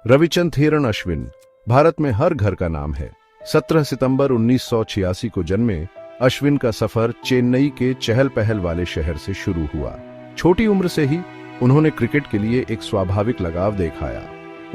रविचंद्रन अश्विन भारत में हर घर का नाम है। 17 सितंबर 1986 को जन्मे अश्विन का सफर चेन्नई के चहल पहल वाले शहर से शुरू हुआ। छोटी उम्र से ही उन्होंने क्रिकेट के लिए एक स्वाभाविक लगाव दिखाया।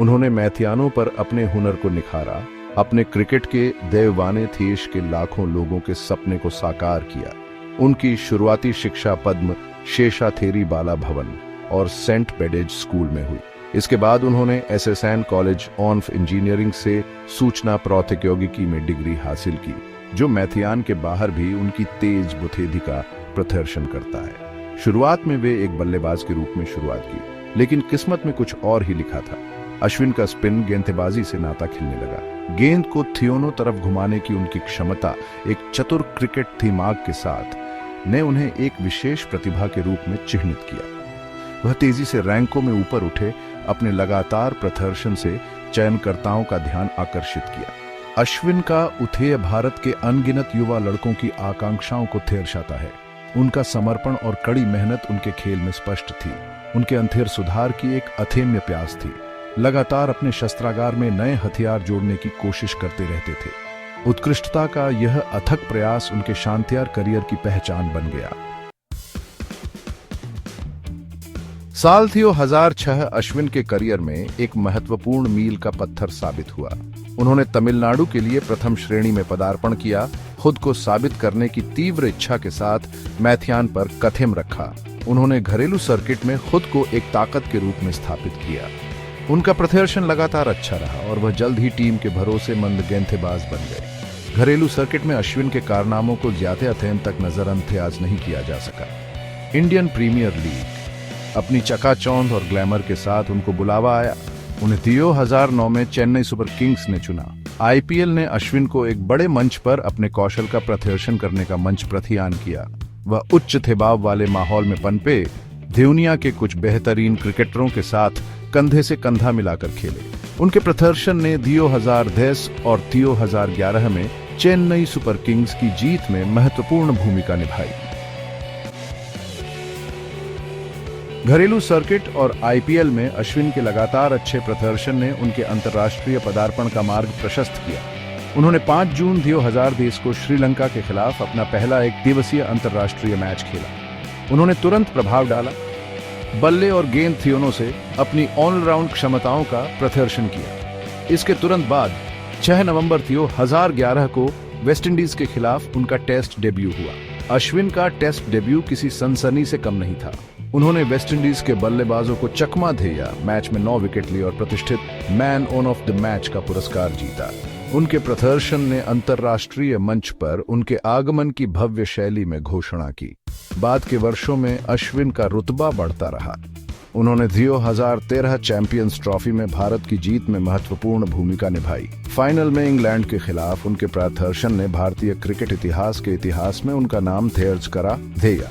उन्होंने मैदानों पर अपने हुनर को निखारा, अपने क्रिकेट के देववाने देश के लाखों लोगों के सपने को साकार किया। उनकी शुरुआती शिक्षा पद्म शेषाथेरी बाला भवन और सेंट बेडेज स्कूल में हुई। इसके बाद उन्होंने एसएसएन कॉलेज ऑफ इंजीनियरिंग से सूचना प्रौद्योगिकी में डिग्री हासिल की, जो मैथियान के बाहर भी उनकी तेज बुद्धि का प्रदर्शन करता है। शुरुआत में वे एक बल्लेबाज के रूप में शुरुआत की, लेकिन किस्मत में कुछ और ही लिखा था। अश्विन का स्पिन गेंदबाजी से नाता खिलने लगा। गेंद को थियोनों तरफ घुमाने की उनकी क्षमता एक चतुर क्रिकेट दिमाग के साथ ने उन्हें एक विशेष प्रतिभा के रूप में चिन्हित किया। वह तेजी से रैंकों में ऊपर उठे, अपने लगातार प्रदर्शन से चयनकर्ताओं का ध्यान आकर्षित किया। अश्विन का उथेय भारत के अनगिनत युवा लड़कों की आकांक्षाओं को दर्शाता है। उनका समर्पण और कड़ी मेहनत उनके खेल में स्पष्ट थी। उनके अंधेर सुधार की एक अथेम्य प्यास थी। लगातार अपने शस्त्रागार में नए हथियार जोड़ने की कोशिश करते रहते थे। उत्कृष्टता का यह अथक प्रयास उनके शानदार करियर की पहचान बन गया। साल 2006 अश्विन के करियर में एक महत्वपूर्ण मील का पत्थर साबित हुआ। उन्होंने तमिलनाडु के लिए प्रथम श्रेणी में पदार्पण किया। खुद को साबित करने की तीव्र इच्छा के साथ मैदान पर कदम रखा। उन्होंने घरेलू सर्किट में खुद को एक ताकत के रूप में स्थापित किया। उनका प्रदर्शन लगातार अच्छा रहा और वह जल्द ही टीम के भरोसेमंद गेंदबाज बन गए। घरेलू सर्किट में अश्विन के कारनामों को ज्यादा अध्ययन तक नजरअंदाज नहीं किया जा सका। इंडियन प्रीमियर लीग अपनी चकाचौंध और ग्लैमर के साथ उनको बुलावा आया। उन्हें 2009 में चेन्नई सुपर किंग्स ने चुना। आईपीएल ने अश्विन को एक बड़े मंच पर अपने कौशल का प्रदर्शन करने का मंच प्रदान किया। वह उच्च दबाव वाले माहौल में पनपे, दुनिया के कुछ बेहतरीन क्रिकेटरों के साथ कंधे से कंधा मिलाकर खेले। उनके प्रदर्शन ने 2010 और 2011 में चेन्नई सुपर किंग्स की जीत में महत्वपूर्ण भूमिका निभाई। घरेलू सर्किट और आईपीएल में अश्विन के लगातार अच्छे प्रदर्शन ने उनके अंतर्राष्ट्रीय पदार्पण का मार्ग प्रशस्त किया। उन्होंने 5 जून 2010 को श्रीलंका के खिलाफ अपना पहला एक दिवसीय अंतर्राष्ट्रीय मैच खेला। उन्होंने तुरंत प्रभाव डाला, बल्ले और गेंद थियोनों से अपनी ऑलराउंड क्षमताओं का प्रदर्शन किया। इसके तुरंत बाद 6 नवंबर 2011 को वेस्टइंडीज के खिलाफ उनका टेस्ट डेब्यू हुआ। अश्विन का टेस्ट डेब्यू किसी सनसनी से कम नहीं था। उन्होंने वेस्टइंडीज के बल्लेबाजों को चकमा दिया, मैच में 9 विकेट लिए और प्रतिष्ठित मैन ऑफ द मैच का पुरस्कार जीता। उनके प्रदर्शन ने अंतर्राष्ट्रीय मंच पर उनके आगमन की भव्य शैली में घोषणा की। बाद के वर्षों में अश्विन का रुतबा बढ़ता रहा। उन्होंने 2013 चैंपियंस ट्रॉफी में भारत की जीत में महत्वपूर्ण भूमिका निभाई। फाइनल में इंग्लैंड के खिलाफ उनके प्रदर्शन ने भारतीय क्रिकेट इतिहास के इतिहास में उनका नाम दर्ज करा दिया।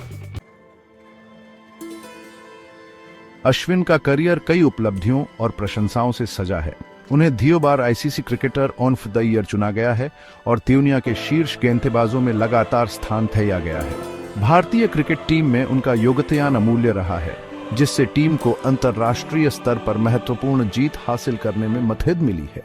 अश्विन का करियर कई उपलब्धियों और प्रशंसाओं से सजा है। उन्हें 2 बार ICC cricketer of the year चुना गया है और दुनिया के शीर्ष गेंदबाजों में लगातार स्थान दिया गया है। भारतीय क्रिकेट टीम में उनका योगदान अमूल्य रहा है, जिससे टीम को अंतर्राष्ट्रीय स्तर पर महत्वपूर्ण जीत हासिल करने में मदद मिली है।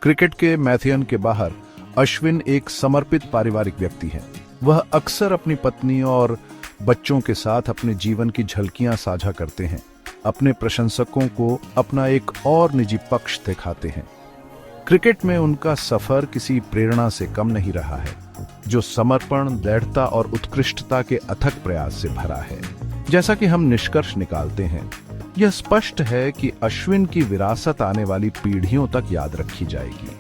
क्रिकेट के मैदान के बाहर अश्विन एक समर्पित पारिवारिक व्यक्ति हैं। वह अक्सर अपनी पत्नी और बच्चों के साथ अपने जीवन की झलकियां साझा करते हैं। अपने प्रशंसकों को अपना एक और निजी पक्ष दिखाते हैं। क्रिकेट में उनका सफर किसी प्रेरणा से कम नहीं रहा है, जो समर्पण, दृढ़ता और उत्कृष्टता के अथक प्रयास से भरा है। जैसा कि हम निष्कर्ष निकालते हैं, यह स्पष्ट है कि अश्विन की विरासत आने वाली पीढ़ियों तक याद रखी जाएगी।